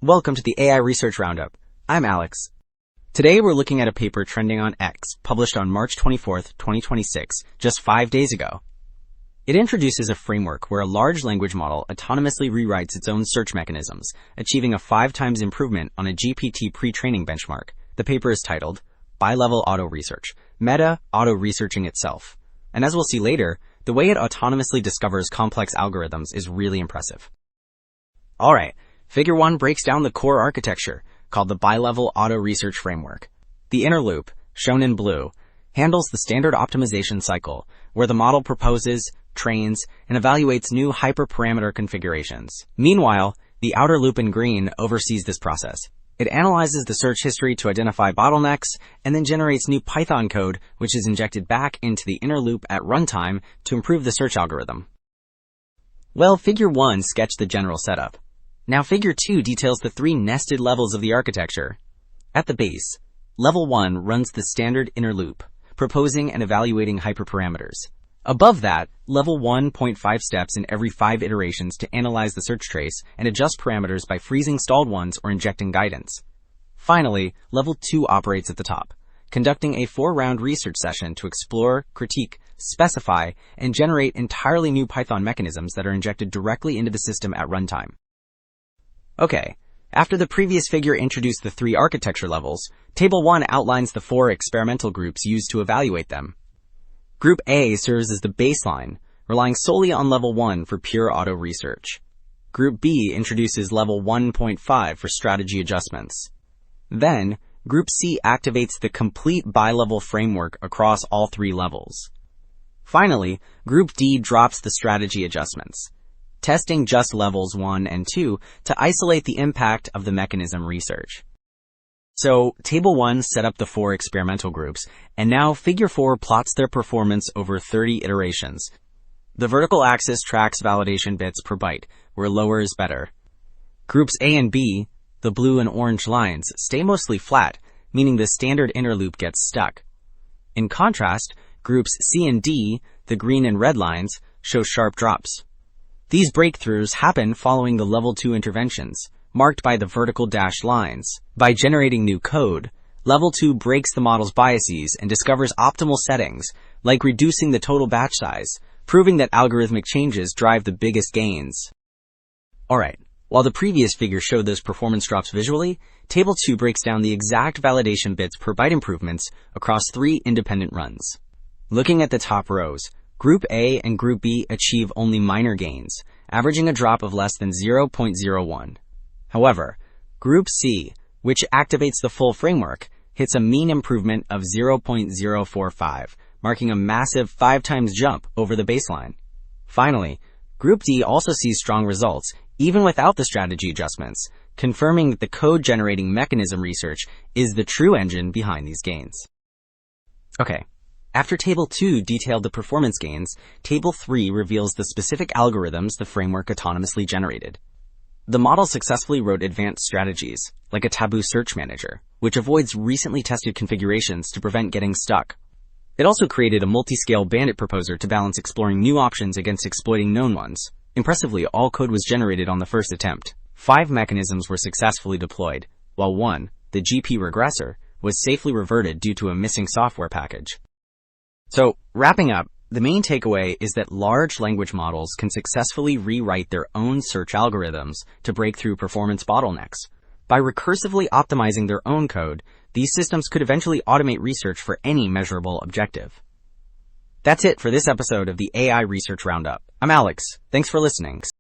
Welcome to the AI Research Roundup. I'm Alex. Today we're looking at a paper trending on X, published on March 24th, 2026, just 5 days ago. It introduces a framework where a large language model autonomously rewrites its own search mechanisms, achieving a 5 times improvement on a GPT pre-training benchmark. The paper is titled, Bilevel Autoresearch, Meta Auto-Researching Itself. And as we'll see later, the way it autonomously discovers complex algorithms is really impressive. Alright. Figure 1 breaks down the core architecture, called the Bilevel Auto-Research Framework. The inner loop, shown in blue, handles the standard optimization cycle, where the model proposes, trains, and evaluates new hyperparameter configurations. Meanwhile, the outer loop in green oversees this process. It analyzes the search history to identify bottlenecks, and then generates new Python code, which is injected back into the inner loop at runtime to improve the search algorithm. Well, Figure 1 sketched the general setup. Now Figure 2 details the 3 nested levels of the architecture. At the base, Level 1 runs the standard inner loop, proposing and evaluating hyperparameters. Above that, Level 1.5 steps in every 5 iterations to analyze the search trace and adjust parameters by freezing stalled ones or injecting guidance. Finally, Level 2 operates at the top, conducting a 4-round research session to explore, critique, specify, and generate entirely new Python mechanisms that are injected directly into the system at runtime. Okay, after the previous figure introduced the 3 architecture levels, Table 1 outlines the 4 experimental groups used to evaluate them. Group A serves as the baseline, relying solely on Level 1 for pure auto research. Group B introduces Level 1.5 for strategy adjustments. Then, Group C activates the complete Bilevel framework across all 3 levels. Finally, Group D drops the strategy adjustments, testing just levels 1 and 2 to isolate the impact of the mechanism research. So, Table 1 set up the 4 experimental groups, and now Figure 4 plots their performance over 30 iterations. The vertical axis tracks validation bits per byte, where lower is better. Groups A and B, the blue and orange lines, stay mostly flat, meaning the standard inner loop gets stuck. In contrast, Groups C and D, the green and red lines, show sharp drops. These breakthroughs happen following the Level 2 interventions, marked by the vertical dashed lines. By generating new code, Level 2 breaks the model's biases and discovers optimal settings, like reducing the total batch size, proving that algorithmic changes drive the biggest gains. Alright, while the previous figure showed those performance drops visually, Table 2 breaks down the exact validation bits per byte improvements across 3 independent runs. Looking at the top rows, Group A and Group B achieve only minor gains, averaging a drop of less than 0.01. However, Group C, which activates the full framework, hits a mean improvement of 0.045, marking a massive 5 times jump over the baseline. Finally, Group D also sees strong results, even without the strategy adjustments, confirming that the code-generating mechanism research is the true engine behind these gains. Okay. After Table 2 detailed the performance gains, Table 3 reveals the specific algorithms the framework autonomously generated. The model successfully wrote advanced strategies, like a taboo search manager, which avoids recently tested configurations to prevent getting stuck. It also created a multi-scale bandit proposer to balance exploring new options against exploiting known ones. Impressively, all code was generated on the first attempt. 5 mechanisms were successfully deployed, while one, the GP regressor, was safely reverted due to a missing software package. So, wrapping up, the main takeaway is that large language models can successfully rewrite their own search algorithms to break through performance bottlenecks. By recursively optimizing their own code, these systems could eventually automate research for any measurable objective. That's it for this episode of the AI Research Roundup. I'm Alex. Thanks for listening.